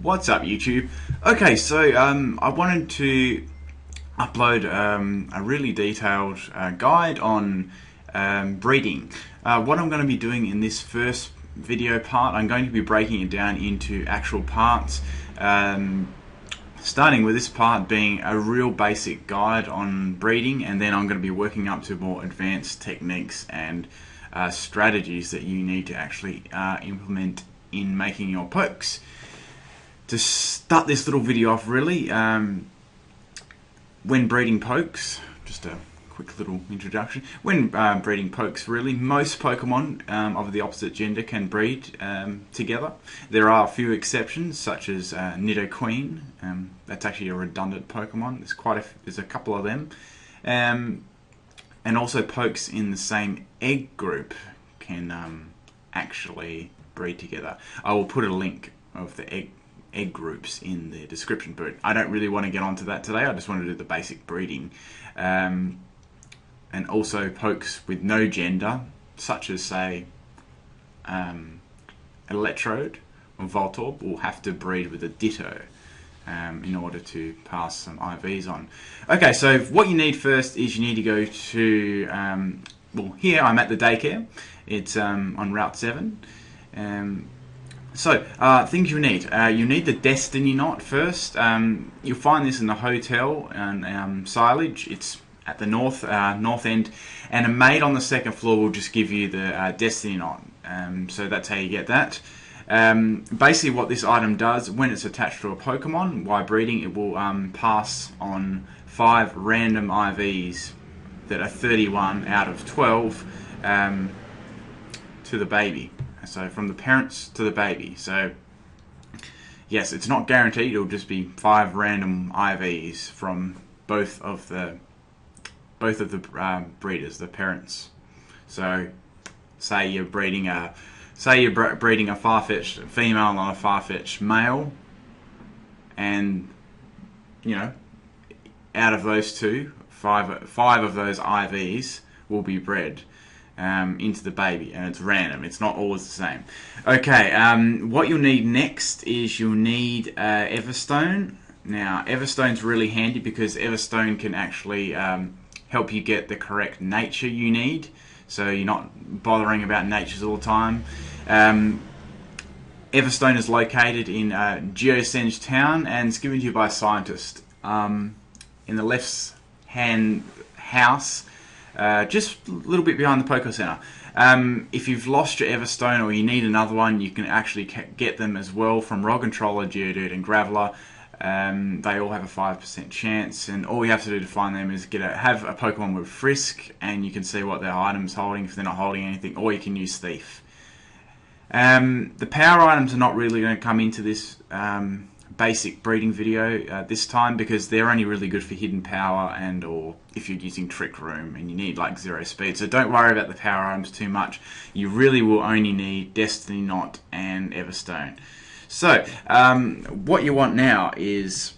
What's up, YouTube? Okay, so I wanted to upload a really detailed guide on breeding. What I'm going to be doing in this first video part, I'm going to be breaking it down into actual parts, starting with this part being a real basic guide on breeding, and then I'm going to be working up to more advanced techniques and strategies that you need to actually implement in making your pokes. To start this little video off, really, when breeding pokes, just a quick little introduction. When breeding pokes, really, most Pokemon of the opposite gender can breed together. There are a few exceptions, such as Nidoqueen. That's actually a redundant Pokemon. There's a couple of them, and also pokes in the same egg group can actually breed together. I will put a link of the egg groups in the description, but I don't really want to get onto that today. I just want to do the basic breeding, and also pokes with no gender, such as say Electrode or Voltorb, will have to breed with a Ditto in order to pass some IVs on. Okay, so what you need first is you need to go to well, here I'm at the daycare. It's on Route 7. So, things you need. You need the Destiny Knot first. You'll find this in the hotel and silage. It's at the north end, and a mate on the second floor will just give you the Destiny Knot. So that's how you get that. Basically what this item does, when it's attached to a Pokemon while breeding, it will pass on 5 random IVs that are 31 out of 12 to the baby. So from the parents to the baby. So yes, it's not guaranteed. It'll just be 5 random IVs from both of the breeders, the parents. So say you're breeding a far-fetched female and a far-fetched male, and you know, out of those two, five of those IVs will be bred into the baby, and it's random. It's not always the same. Okay, what you'll need next is you'll need Everstone. Now, Everstone's really handy because Everstone can actually help you get the correct nature you need, so you're not bothering about natures all the time. Everstone is located in Geosenge Town, and it's given to you by a scientist. In the left-hand house, just a little bit behind the Poké Center. If you've lost your Everstone or you need another one, you can actually get them as well from Roggentroller, Geodude and Graveler. They all have a 5% chance, and all you have to do to find them is have a Pokemon with Frisk, and you can see what their item's holding if they're not holding anything, or you can use Thief. The power items are not really going to come into this basic breeding video this time, because they're only really good for hidden power and or if you're using Trick Room and you need like 0 speed. So don't worry about the power items too much. You really will only need Destiny Knot and Everstone. So what you want now is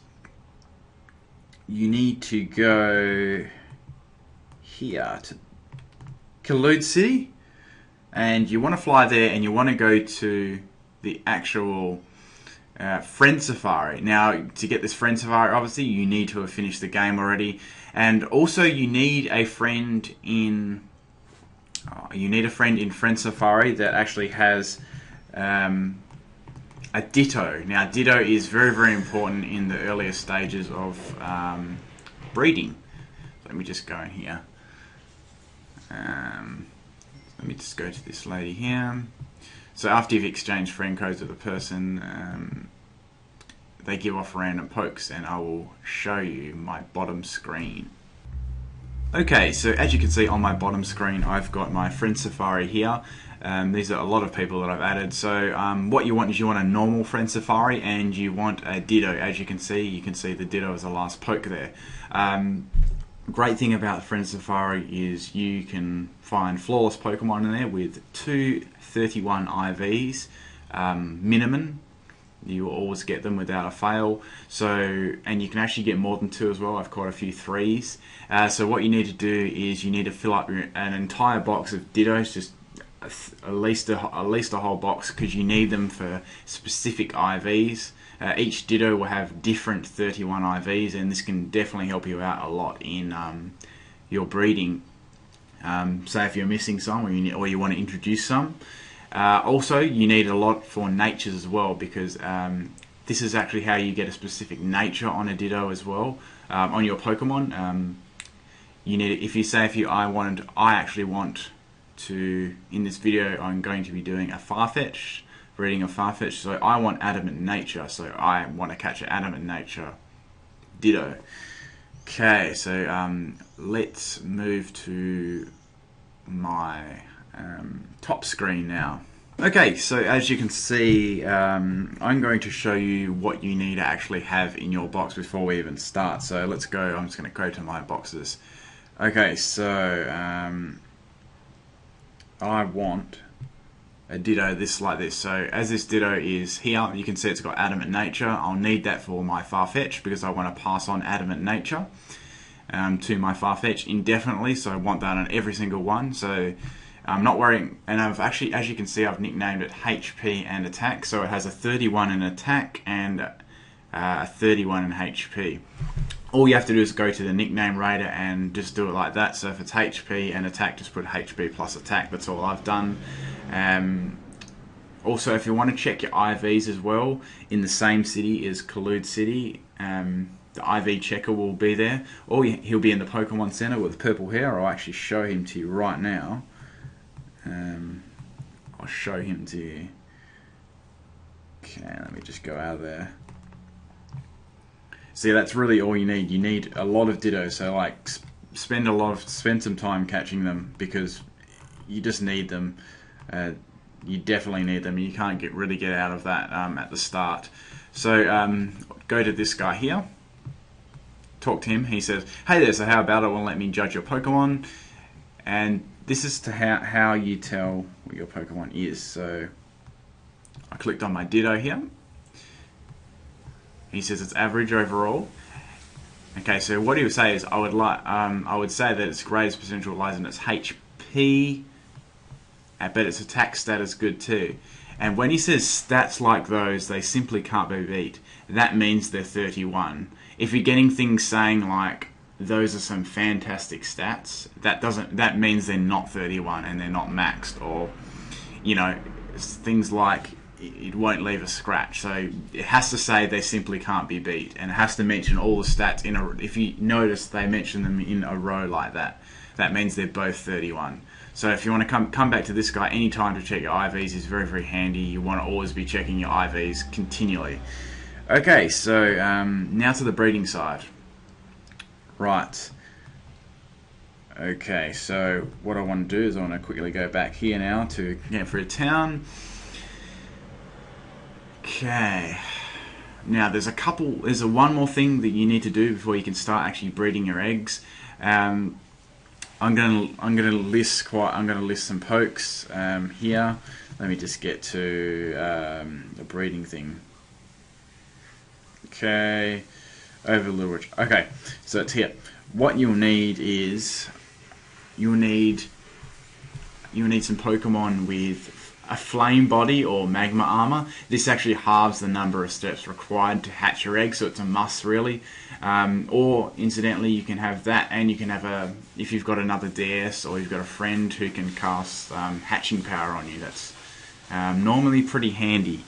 you need to go here to Kalude City, and you want to fly there, and you want to go to the actual Friend Safari. Now, to get this Friend Safari, obviously you need to have finished the game already, and also you need a friend in Friend Safari that actually has a Ditto. Now, Ditto is very, very important in the earlier stages of breeding. So let me just go in here. Let me just go to this lady here. So after you've exchanged friend codes with a person, they give off random pokes, and I will show you my bottom screen. Okay, so as you can see on my bottom screen, I've got my Friend Safari here. These are a lot of people that I've added. So what you want is you want a normal Friend Safari, and you want a Ditto. As you can see the Ditto is the last poke there. Great thing about Friend Safari is you can find flawless Pokemon in there with 231 IVs minimum. You will always get them without a fail. So, and you can actually get more than 2 as well. I've caught a few 3s. So what you need to do is you need to fill up an entire box of Dittos, just at least a whole box, because you need them for specific IVs. Each Ditto will have different 31 IVs, and this can definitely help you out a lot in your breeding. Say if you're missing some, or you want to introduce some. Also, you need a lot for natures as well, because this is actually how you get a specific nature on a Ditto as well, on your Pokemon. You need, I actually want to, in this video, I'm going to be doing a Farfetch, breeding a Farfetch. So I want Adamant Nature, so I want to catch an Adamant Nature Ditto. Okay, so let's move to my top screen now. Okay, so as you can see, I'm going to show you what you need to actually have in your box before we even start. So let's go. I'm just going to go to my boxes. Okay, so I want a Ditto like this. So as this Ditto is here, you can see it's got Adamant Nature. I'll need that for my Farfetch, because I want to pass on Adamant Nature to my Farfetch indefinitely. So I want that on every single one. So I'm not worrying, and I've actually, as you can see, I've nicknamed it HP and Attack. So it has a 31 in Attack and a 31 in HP. All you have to do is go to the nickname rater and just do it like that. So if it's HP and Attack, just put HP plus Attack. That's all I've done. Also, if you want to check your IVs as well, in the same city as Kalude City, the IV checker will be there. Or he'll be in the Pokemon Center with purple hair. I'll actually show him to you right now. I'll show him to you. Okay, let me just go out of there. See, that's really all you need. You need a lot of Dittos, so like spend some time catching them, because you just need them. You definitely need them. You can't really get out of that at the start. So go to this guy here. Talk to him. He says, "Hey there. So how about it? Will let me judge your Pokemon?" And this is to how you tell what your Pokemon is. So I clicked on my Ditto here. He says it's average overall. Okay, so what he would say is, I would say that its greatest potential lies in its HP, but its attack stat is good too. And when he says stats like those, they simply can't be beat. That means they're 31. If you're getting things saying like, those are some fantastic stats, that means they're not 31 and they're not maxed, or things like it won't leave a scratch. So it has to say they simply can't be beat, and it has to mention all the stats in a. If you notice, they mention them in a row like that. That means they're both 31. So if you want to come back to this guy anytime to check your IVs, is very, very handy. You want to always be checking your IVs continually. Okay, so now to the breeding side. Right. Okay, so what I want to do is I want to quickly go back here now to Camford Town. Okay. Now there's one more thing that you need to do before you can start actually breeding your eggs. I'm gonna list some pokes here. Let me just get to the breeding thing. Okay, over Little Ridge. Okay, so it's here. What you'll need is you'll need some Pokemon with a flame body or magma armor. This actually halves the number of steps required to hatch your egg, so it's a must really. Or incidentally, you can have that, and you can have if you've got another DS or you've got a friend who can cast hatching power on you. That's normally pretty handy.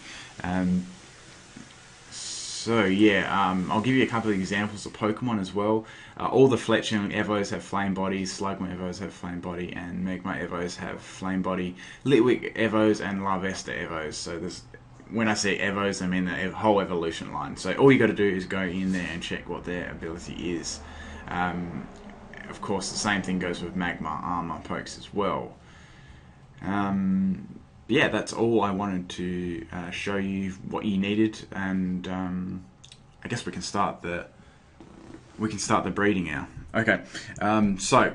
So yeah, I'll give you a couple of examples of Pokemon as well. All the Fletchling Evos have flame bodies, Slugma Evos have flame body, and Magma Evos have flame body. Litwick Evos and Larvesta Evos. So when I say Evos, I mean the whole evolution line. So all you got to do is go in there and check what their ability is. Of course, the same thing goes with Magma Armor pokes as well. Yeah, that's all I wanted to show you what you needed, and I guess we can start the breeding now. Okay, so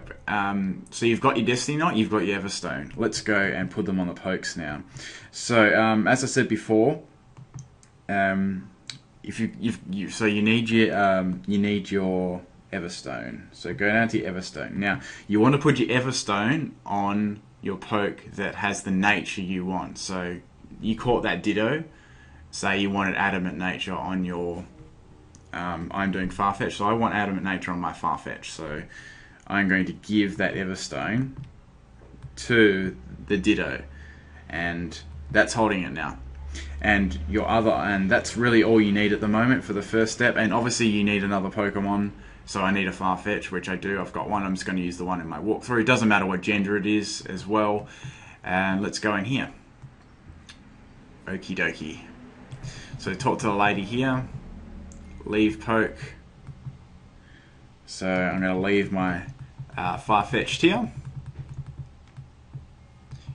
you've got your Destiny Knot, you've got your Everstone. Let's go and put them on the pokes now. So as I said before, if you need your Everstone. So go down to your Everstone. Now you want to put your Everstone on your poke that has the nature you want. So you caught that Ditto, say you wanted Adamant Nature on your, I'm doing Farfetch, so I want Adamant Nature on my Farfetch. So I'm going to give that Everstone to the Ditto, and that's holding it now. And that's really all you need at the moment for the first step. And obviously you need another Pokemon, so I need a Farfetch, which I do. I've got one. I'm just going to use the one in my walkthrough. It doesn't matter what gender it is as well. And let's go in here. Okie dokie. So talk to the lady here. Leave poke. So I'm going to leave my Farfetch'd here.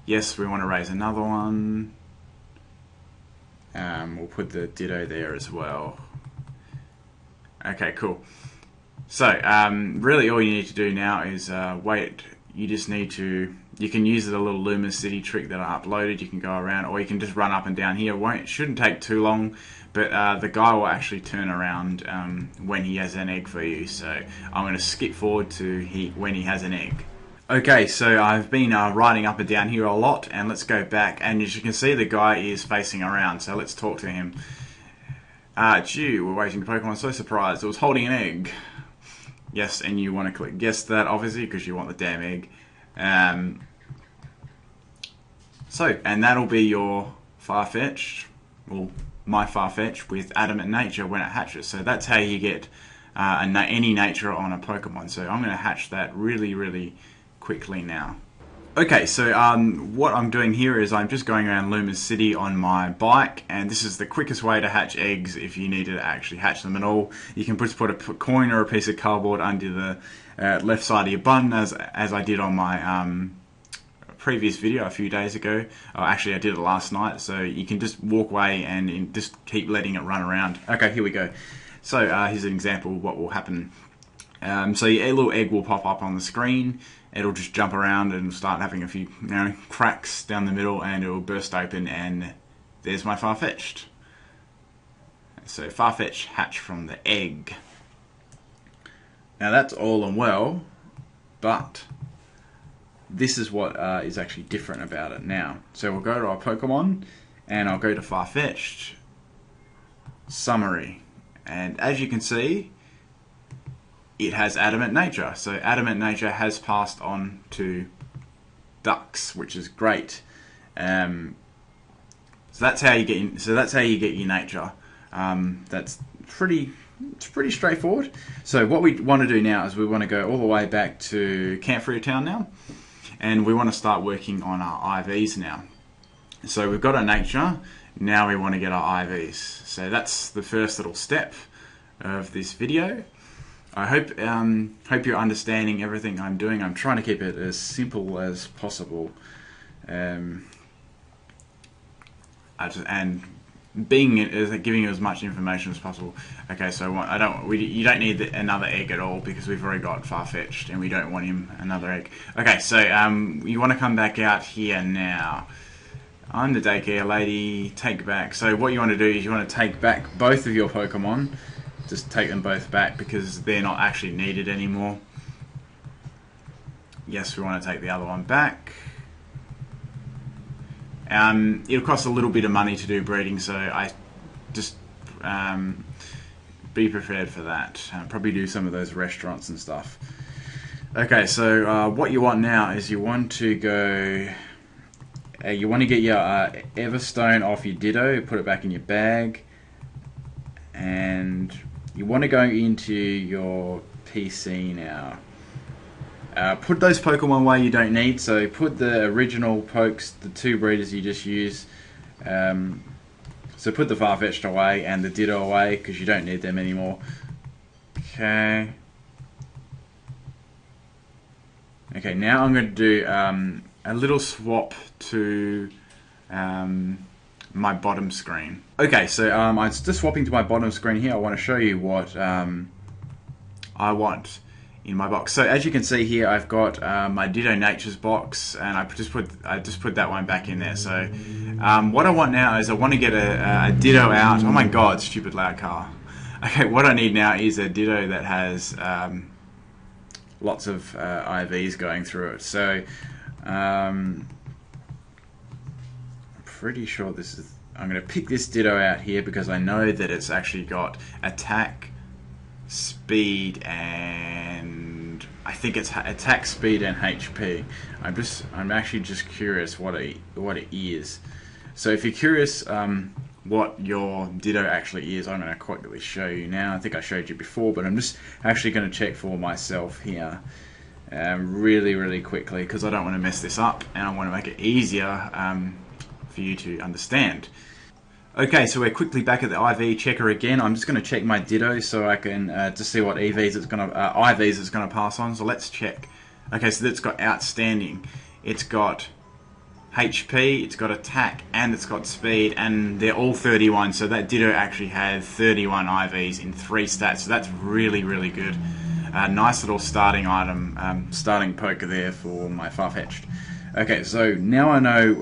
Yes, we want to raise another one. We'll put the Ditto there as well. Okay, cool. So, really all you need to do now is wait. You just need to, you can use the little Luma City trick that I uploaded. You can go around, or you can just run up and down here. It shouldn't take too long, but the guy will actually turn around when he has an egg for you. So I'm going to skip forward to when he has an egg. Okay, so I've been riding up and down here a lot, and let's go back. And as you can see, the guy is facing around, so let's talk to him. Gee, we're waiting for Pokemon. So surprised. It was holding an egg. Yes, and you want to click yes to that, obviously, because you want the damn egg. And that'll be your Farfetch, well, my Farfetch with Adamant Nature when it hatches. So that's how you get any nature on a Pokemon. So I'm going to hatch that really, really quickly now. Okay, so what I'm doing here is I'm just going around Luma City on my bike, and this is the quickest way to hatch eggs if you need to actually hatch them at all. You can just put a coin or a piece of cardboard under the left side of your button, as I did on my previous video a few days ago. Actually, I did it last night, so you can just walk away and just keep letting it run around. Okay, here we go. So here's an example of what will happen. So your little egg will pop up on the screen. It'll just jump around and start having a few cracks down the middle, and it'll burst open, and there's my Farfetch'd. So Farfetch hatch from the egg. Now that's all and well, but this is what is actually different about it now. So we'll go to our Pokemon, and I'll go to Farfetch'd, Summary, and as you can see, it has Adamant Nature. So Adamant Nature has passed on to ducks, which is great. So that's how you get. That's how you get your nature. It's pretty straightforward. So what we want to do now is we want to go all the way back to Campfree Town now, and we want to start working on our IVs now. So we've got our nature. Now we want to get our IVs. So that's the first little step of this video. I hope you're understanding everything I'm doing. I'm trying to keep it as simple as possible, and giving you as much information as possible. Okay, so you don't need another egg at all, because we've already got Farfetch'd, and we don't want him another egg. Okay, so you want to come back out here now. I'm the daycare lady. Take back. So what you want to do is you want to take back both of your Pokemon. Just take them both back because they're not actually needed anymore. Yes, we want to take the other one back. It'll cost a little bit of money to do breeding, so I just be prepared for that. Probably do some of those restaurants and stuff. Okay, so what you want now is you want to go. You want to get your Everstone off your Ditto, put it back in your bag, and you want to go into your PC now. Put those Pokemon away you don't need, so put the original Pokes, the two breeders you just used. So put the Farfetch'd away and the Ditto away, because you don't need them anymore. Okay. Okay, now I'm going to do a little swap to my bottom screen. Okay, so I'm just swapping to my bottom screen here. I want to show you what I want in my box. So as you can see here, I've got my Ditto Natures box, and I just put that one back in there. So what I want now is I want to get a Ditto out. Oh my god, stupid loud car. Okay, what I need now is a Ditto that has lots of IVs going through it. So I'm pretty sure this is... I'm going to pick this Ditto out here because I know that it's actually got attack, speed, and I think it's attack, speed, and HP. I'm actually just curious what it is. So if you're curious what your Ditto actually is, I'm going to quickly show you now. I think I showed you before, but I'm just actually going to check for myself here really quickly because I don't want to mess this up and I want to make it easier for you to understand. Okay, so we're quickly back at the IV checker again. I'm just going to check my Ditto so I can just see what IVs it's going to pass on. So let's check. Okay, so that's got outstanding. It's got HP, it's got attack, and it's got speed, and they're all 31. So that Ditto actually had 31 IVs in 3 stats. So that's really good. Nice little starting item, starting poker there for my Farfetch'd. Okay, so now I know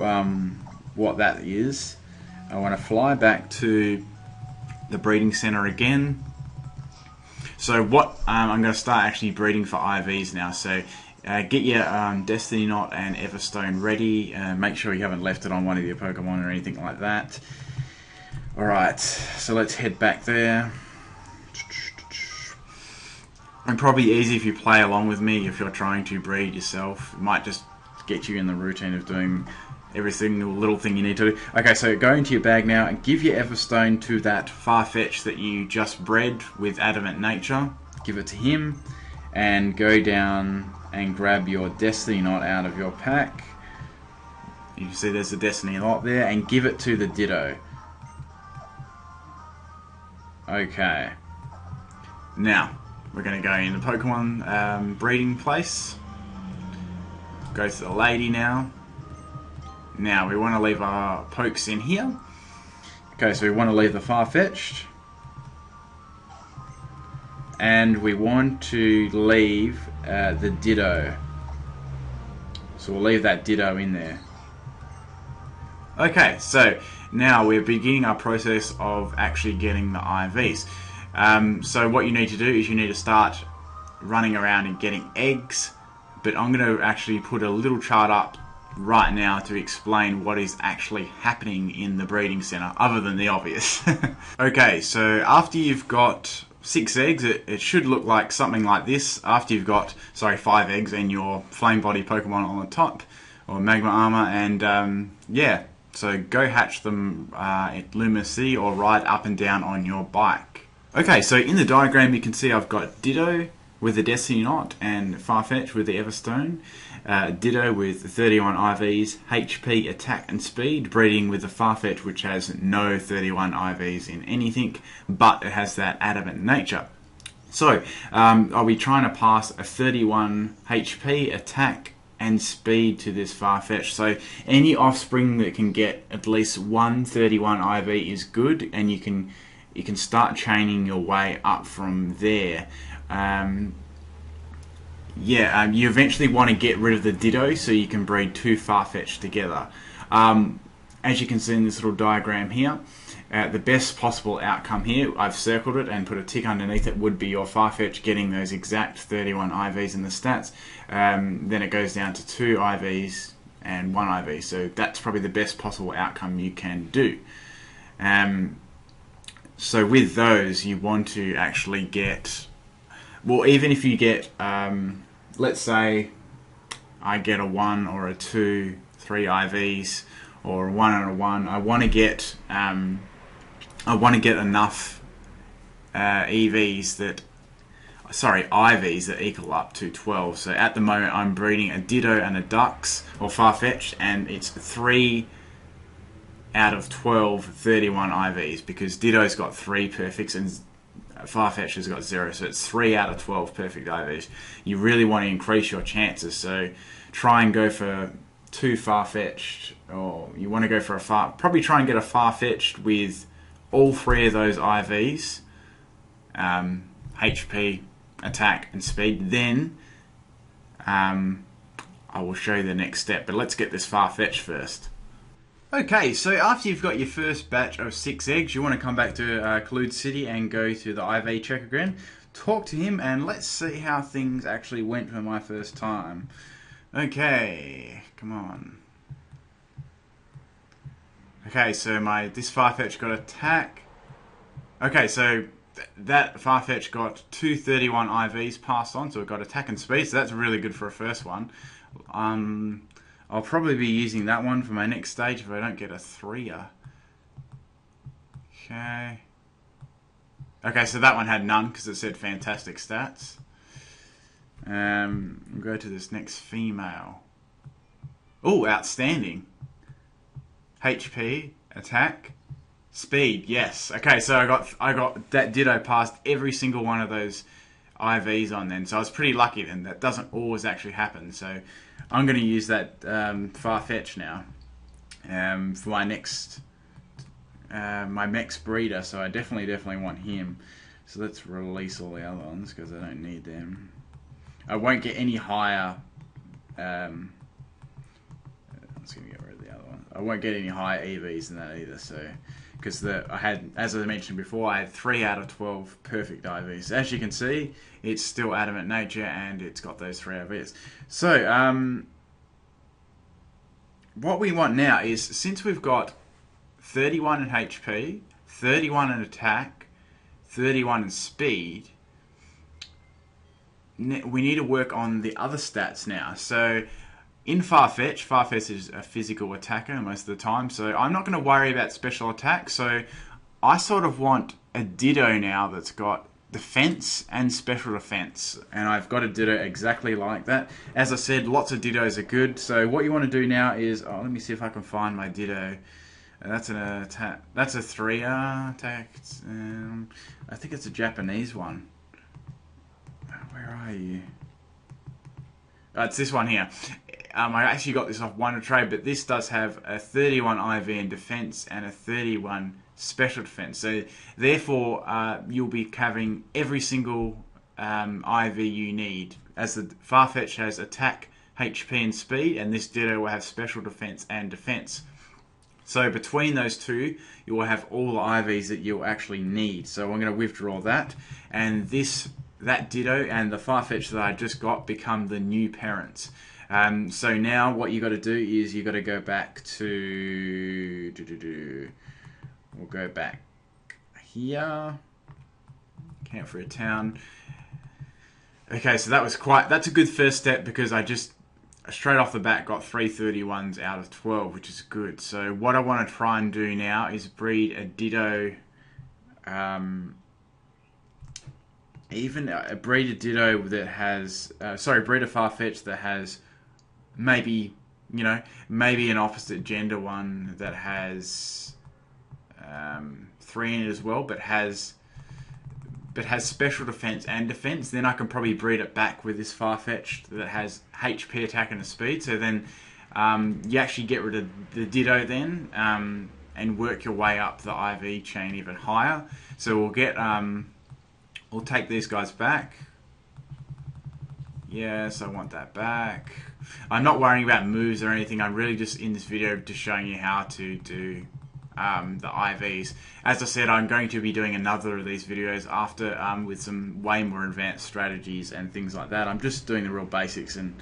what that is. I want to fly back to the breeding center again. So what I'm going to start actually breeding for IVs now. So get your Destiny Knot and Everstone ready. Make sure you haven't left it on one of your Pokemon or anything like that. Alright, so let's head back there. And probably easy if you play along with me if you're trying to breed yourself. It might just get you in the routine of doing every single little thing you need to do. Okay, so go into your bag now and give your Everstone to that Farfetch that you just bred with Adamant Nature. Give it to him and go down and grab your Destiny Knot out of your pack. You can see there's the Destiny Knot there, and give it to the Ditto. Okay. Now, we're going to go in the Pokemon breeding place. Go to the lady now. Now, we want to leave our pokes in here. Okay, so we want to leave the Farfetch'd. And we want to leave the Ditto. So we'll leave that Ditto in there. Okay, so now we're beginning our process of actually getting the IVs. So what you need to do is you need to start running around and getting eggs. But I'm going to actually put a little chart up right now to explain what is actually happening in the breeding center, other than the obvious. Okay, so after you've got 6 eggs, it should look like something like this. After you've got, 5 eggs and your flame body Pokemon on the top, or magma armor, and yeah, so go hatch them at Luma City or ride up and down on your bike. Okay, so in the diagram you can see I've got Ditto with the Destiny Knot and Farfetch with the Everstone. Ditto with 31 IVs, HP, attack and speed, breeding with the Farfetch which has no 31 IVs in anything, but it has that Adamant Nature. So I'll be trying to pass a 31 HP, attack and speed to this Farfetch. So any offspring that can get at least one 31 IV is good, and you can start chaining your way up from there. You eventually want to get rid of the Ditto so you can breed 2 Farfetch together. As you can see in this little diagram here, the best possible outcome here, I've circled it and put a tick underneath it, would be your Farfetch getting those exact 31 IVs in the stats. Then it goes down to 2 IVs and 1 IV. So that's probably the best possible outcome you can do. So with those, you want to actually get... Well, even if you get... let's say I get a 1 or a 2, 3 IVs, or a 1 and a 1. I want to get enough IVs that equal up to 12. So at the moment I'm breeding a Ditto and a Dux, or Farfetch, and it's 3 out of 12 31 IVs, because Ditto's got 3 perfects and Farfetch has got 0, so it's 3 out of 12 perfect IVs. You really want to increase your chances, so try and go for 2 Farfetched, or you want to go for probably try and get a Farfetched with all 3 of those IVs, HP, attack and speed. Then I will show you the next step, but let's get this Farfetch first. Okay, so after you've got your first batch of 6 eggs, you want to come back to Kalude City and go to the IV checker again, talk to him, and let's see how things actually went for my first time. Okay, come on. Okay, so this Farfetch got attack. Okay, so that Farfetch got 231 IVs passed on, so it got attack and speed, so that's really good for a first one. I'll probably be using that one for my next stage if I don't get a 3er. Okay. Okay, so that one had none because it said fantastic stats. We'll go to this next female. Oh, outstanding. HP, attack, speed. Yes. Okay, so I got that Ditto past every single one of those IVs on then. So I was pretty lucky then. That doesn't always actually happen. So I'm going to use that Farfetch now for my next breeder. So I definitely want him. So let's release all the other ones because I don't need them. I won't get any higher. I'm just gonna get rid of the other one. I won't get any higher EVs than that either. So, because I had, as I mentioned before, I had 3 out of 12 perfect IVs. As you can see, it's still Adamant Nature, and it's got those 3 IVs. So, what we want now is, since we've got 31 in HP, 31 in attack, 31 in speed, we need to work on the other stats now. So in Farfetch is a physical attacker most of the time, so I'm not going to worry about special attack. So I sort of want a Ditto now that's got defense and special defense, and I've got a Ditto exactly like that. As I said, lots of Dittos are good. So what you want to do now is, let me see if I can find my Ditto. That's an attack. That's a 3R attack. I think it's a Japanese one. Where are you? It's this one here. I actually got this off Wonder Trade, but this does have a 31 IV in defense and a 31 special defense. So therefore, you'll be covering every single IV you need. As the Farfetch has attack, HP, and speed, and this Ditto will have special defense and defense. So between those two, you will have all the IVs that you'll actually need. So I'm going to withdraw that, and that Ditto and the Farfetch that I just got become the new parents. So now what you got to do is you got to go back to. We'll go back here. Camp for a town. Okay, so that's a good first step because I just straight off the bat got 331s out of 12, which is good. So what I want to try and do now is breed a Ditto. Breed a Ditto that has, breed a Farfetch that has maybe an opposite gender one that has 3 in it as well, but has special defense and defense. Then I can probably breed it back with this Farfetch that has HP, attack, and a speed. So then you actually get rid of the Ditto then and work your way up the IV chain even higher. So we'll get. We'll take these guys back. Yes, I want that back. I'm not worrying about moves or anything. I'm really just in this video just showing you how to do the IVs. As I said, I'm going to be doing another of these videos after with some way more advanced strategies and things like that. I'm just doing the real basics, and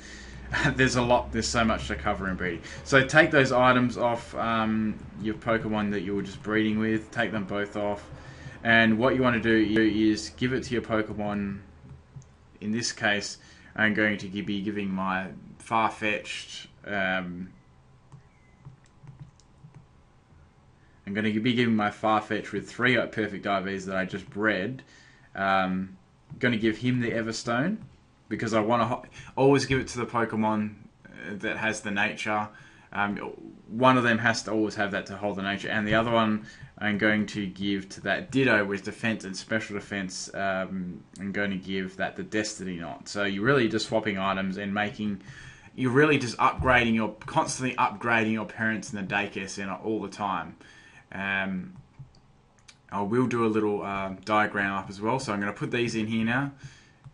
there's so much to cover in breeding. So take those items off your Pokemon that you were just breeding with. Take them both off. And what you want to do is give it to your Pokemon. In this case, I'm going to be giving my Farfetched. I'm going to be giving my Farfetch with 3 perfect IVs that I just bred. Going to give him the Everstone because I want to always give it to the Pokemon that has the nature. One of them has to always have that to hold the nature, and the other one I'm going to give to that Ditto with defense and special defense. I'm going to give that the Destiny Knot. So you're really just swapping items and you're really just constantly upgrading your parents in the daycare center all the time. I will do a little diagram up as well. So I'm going to put these in here now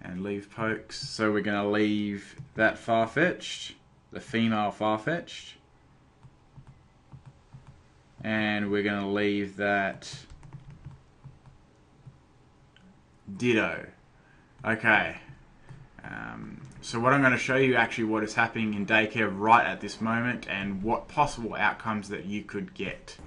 and leave pokes. So we're going to leave that Farfetched, the female Farfetched. And we're going to leave that Ditto. Okay. So what I'm going to show you actually what is happening in daycare right at this moment and what possible outcomes that you could get.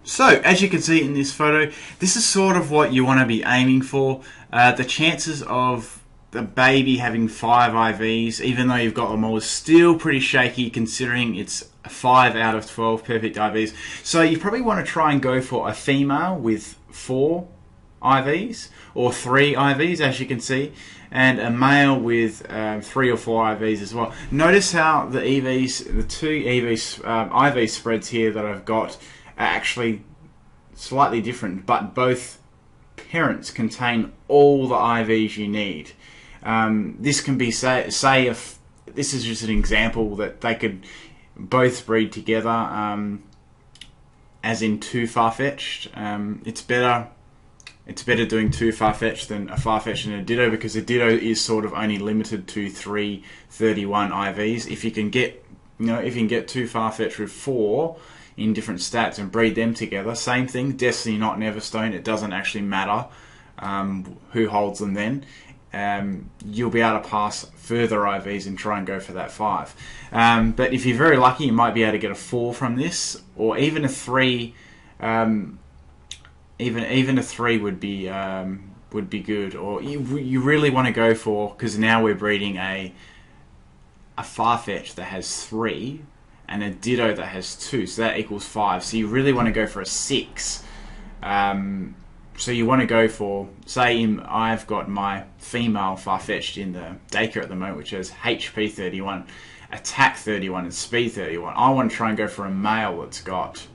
So, as you can see in this photo, this is sort of what you want to be aiming for. The chances of the baby having 5 IVs, even though you've got them all, is still pretty shaky considering it's 5 out of 12 perfect IVs. So you probably want to try and go for a female with 4 IVs or 3 IVs, as you can see, and a male with 3 or 4 IVs as well. Notice how the EVs, the 2 EVs, IV spreads here that I've got are actually slightly different, but both parents contain all the IVs you need. This can be, say if this is just an example that they could both breed together, as in 2 Farfetch'd. It's better doing 2 Farfetch'd than a Farfetch'd and a Ditto, because a Ditto is sort of only limited to 331 IVs. If you can get, if you can get 2 Farfetch'd with 4 in different stats and breed them together, same thing, Destiny, not Neverstone, it doesn't actually matter who holds them then. You'll be able to pass further IVs and try and go for that 5. But if you're very lucky, you might be able to get a 4 from this, or even a 3. Even a 3 would be good. Or you really want to go for, because now we're breeding a Farfetch that has 3 and a Ditto that has 2, so that equals 5. So you really want to go for a 6. So you want to go for, say I've got my female Farfetch'd in the daycare at the moment, which has HP 31, attack 31 and speed 31. I want to try and go for a male that's got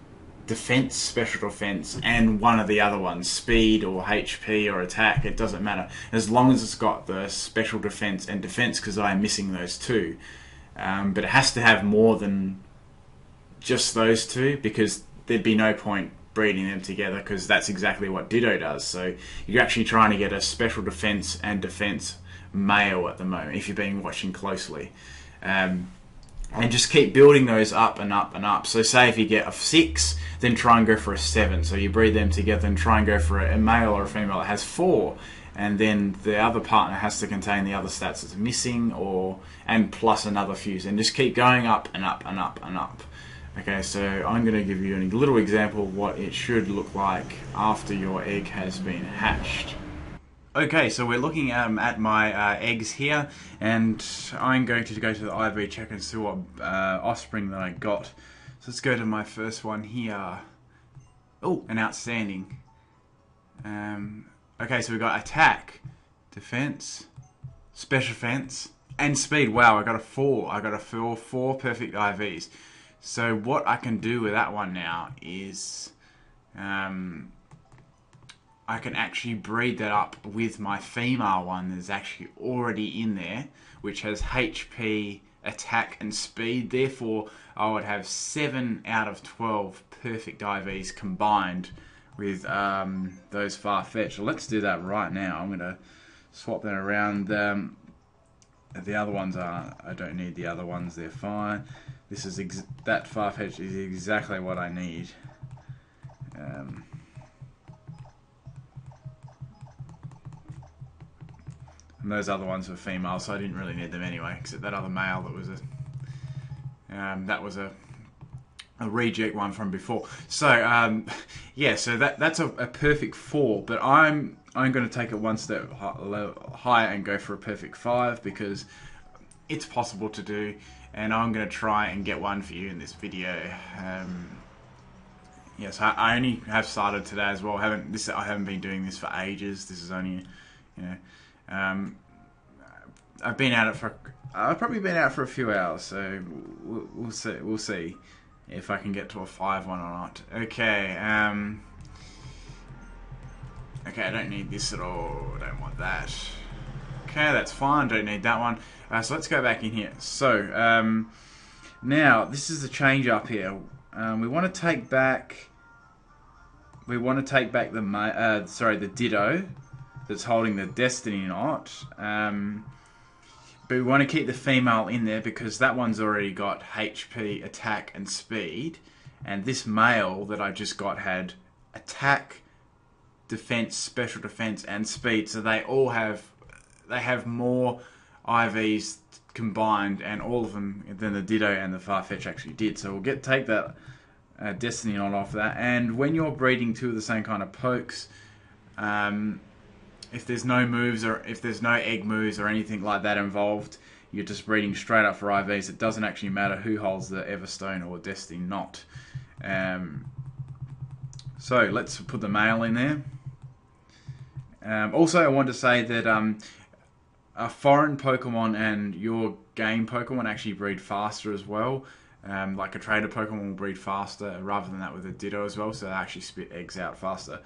defense, special defense, and one of the other ones, speed or HP or attack, it doesn't matter, as long as it's got the special defense and defense, because I'm missing those 2. But it has to have more than just those 2, because there'd be no point breeding them together, because that's exactly what Ditto does. So you're actually trying to get a special defense and defense male at the moment, if you've been watching closely. And just keep building those up and up and up. So say if you get a 6, then try and go for a 7. So you breed them together and try and go for a male or a female that has 4. And then the other partner has to contain the other stats that's missing, and plus another few. And just keep going up and up and up and up. Okay, so I'm going to give you a little example of what it should look like after your egg has been hatched. Okay, so we're looking at my eggs here, and I'm going to go to the IV check and see what offspring that I got. So let's go to my first one here. Oh, an outstanding. Okay, so we got attack, defense, special defense, and speed. Wow, I got a 4. I got a 4 perfect IVs. So what I can do with that one now is I can actually breed that up with my female one that's actually already in there, which has HP, attack, and speed. Therefore, I would have 7 out of 12 perfect IVs combined with those Farfetch'd. Well, let's do that right now. I'm going to swap that around. The other ones I don't need the other ones, they're fine. This is that Farfetch'd is exactly what I need. And those other ones were female, so I didn't really need them anyway, except that other male that was a reject one from before. So yeah, so that's a perfect 4, but I'm going to take it one step higher and go for a perfect 5, because it's possible to do, and I'm going to try and get one for you in this video. Yes, I only have started today as well. I haven't been doing this for ages. This is only, I've been at it for, I've probably been out for a few hours, so we'll see. We'll see if I can get to a 5 one or not. Okay. Okay, I don't need this at all. I don't want that. Okay, that's fine. Don't need that one. So let's go back in here. So now this is the change up here. We want to take back. We want to take back the Ditto that's holding the Destiny knot. But we want to keep the female in there because that one's already got HP, attack, and speed. And this male that I just got had attack, defense, special defense, and speed. So they all have they have more IVs combined, and all of them, than the Ditto and the Farfetch actually did. So we'll take that Destiny knot off that. And when you're breeding two of the same kind of pokes, if there's no moves, or if there's no egg moves or anything like that involved, you're just breeding straight up for IVs. It doesn't actually matter who holds the Everstone or Destiny knot. So let's put the male in there. Also, I want to say that a foreign Pokemon and your game Pokemon actually breed faster as well. Like a trader Pokemon will breed faster rather than that with a Ditto as well, so they actually spit eggs out faster.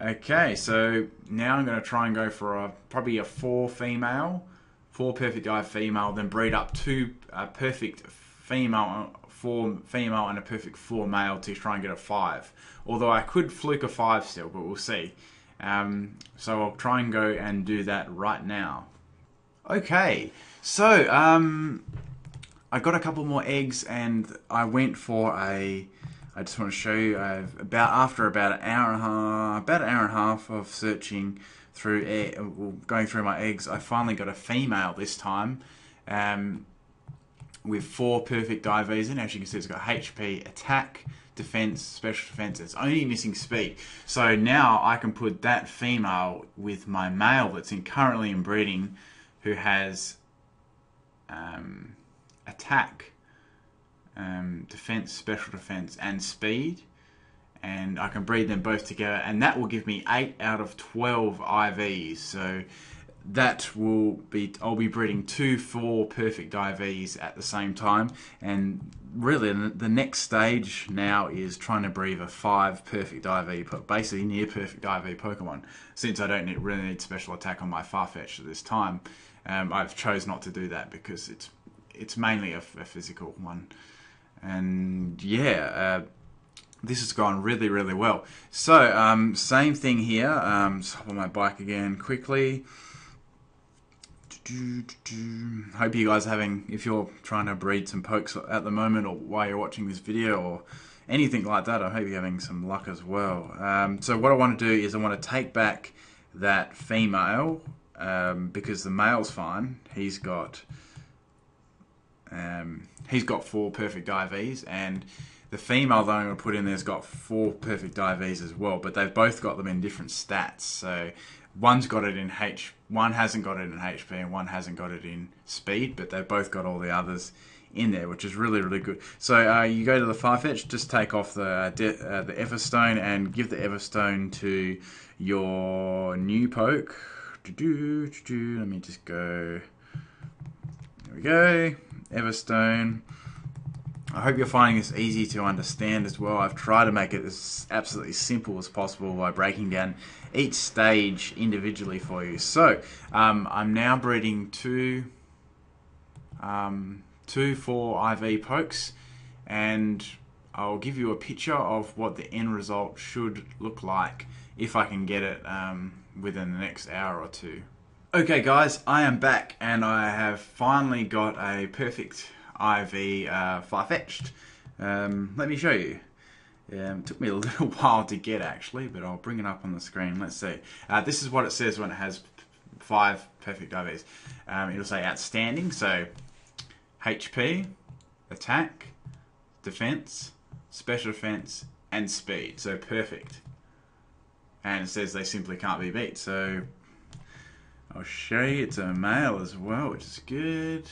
Okay, so now I'm going to try and go for probably a 4 perfect eye female, then breed up 2 perfect female, 4 female and a perfect 4 male to try and get a 5. Although I could fluke a 5 still, but we'll see. So I'll try and go and do that right now. Okay, so I got a couple more eggs, and I went for I just want to show you after about an hour and a half of searching through going through my eggs, I finally got a female this time, with 4 perfect IVs in. As you can see, it's got HP, attack, defense, special defense. It's only missing speed. So now I can put that female with my male that's currently in breeding, who has attack, defense, special defense, and speed, and I can breed them both together, and that will give me 8 out of 12 IVs. So that will be, I'll be breeding 2 4 perfect IVs at the same time, and really the next stage now is trying to breed a 5 perfect IV, basically near perfect IV Pokemon. Since I don't really need special attack on my Farfetch at this time, I've chose not to do that because it's mainly a physical one. And yeah, this has gone really, really well. So same thing here. Just hop on my bike again quickly. Hope you guys are having, if you're trying to breed some pokes at the moment, or while you're watching this video, or anything like that, I hope you're having some luck as well. So what I want to do is I want to take back that female, because the male's fine. He's got 4 perfect IVs, and the female that I'm going to put in there's got 4 perfect IVs as well, but they've both got them in different stats. So one's got it in one hasn't got it in HP, and one hasn't got it in speed, but they've both got all the others in there, which is really, really good. So you go to the Farfetch, just take off the Everstone and give the Everstone to your new poke. Let me just go. There we go. Everstone. I hope you're finding this easy to understand as well. I've tried to make it as absolutely simple as possible by breaking down each stage individually for you. So I'm now breeding 2 4 IV pokes, and I'll give you a picture of what the end result should look like if I can get it within the next hour or 2. Okay guys, I am back, and I have finally got a perfect IV Farfetched. Let me show you. It took me a little while to get actually, but I'll bring it up on the screen. Let's see. This is what it says when it has 5 perfect IVs. It'll say outstanding, so HP, attack, defense, special defense, and speed. So perfect. And it says they simply can't be beat. So I'll show you it's a male as well, which is good.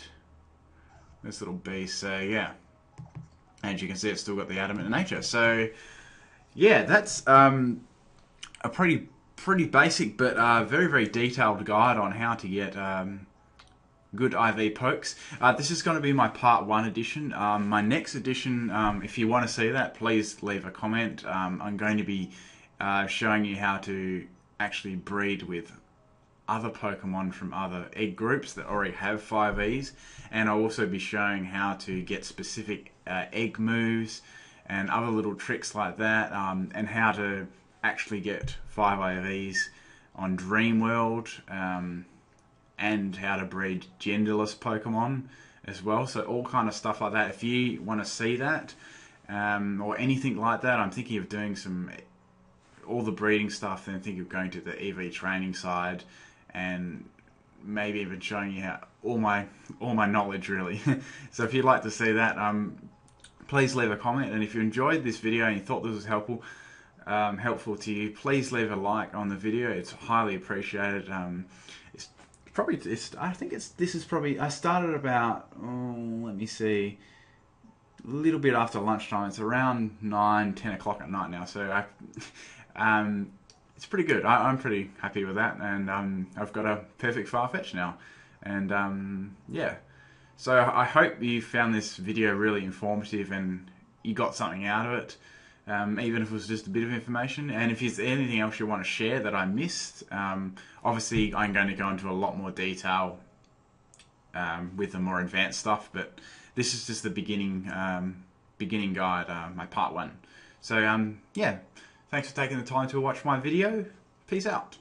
This little beast, so yeah. As you can see, it's still got the adamant nature. So yeah, that's a pretty basic but very, very detailed guide on how to get good IV pokes. This is going to be my part 1 edition. My next edition, if you want to see that, please leave a comment. I'm going to be showing you how to actually breed with other Pokemon from other egg groups that already have 5Es, and I'll also be showing how to get specific egg moves and other little tricks like that, and how to actually get 5IVs on Dream World, and how to breed genderless Pokemon as well. So all kind of stuff like that. If you want to see that, or anything like that, I'm thinking of doing all the breeding stuff, then think of going to the EV training side and maybe even showing you all my knowledge really. So if you'd like to see that, please leave a comment, and if you enjoyed this video and you thought this was helpful to you, please leave a like on the video. It's highly appreciated. I started about, let me see, a little bit after lunchtime. It's around 9-10 o'clock at night now, so it's pretty good. I'm pretty happy with that, and I've got a perfect Farfetch now, and yeah. So I hope you found this video really informative and you got something out of it, even if it was just a bit of information. And if there's anything else you want to share that I missed, obviously I'm going to go into a lot more detail with the more advanced stuff, but this is just the beginning guide, my part 1. So yeah, thanks for taking the time to watch my video. Peace out.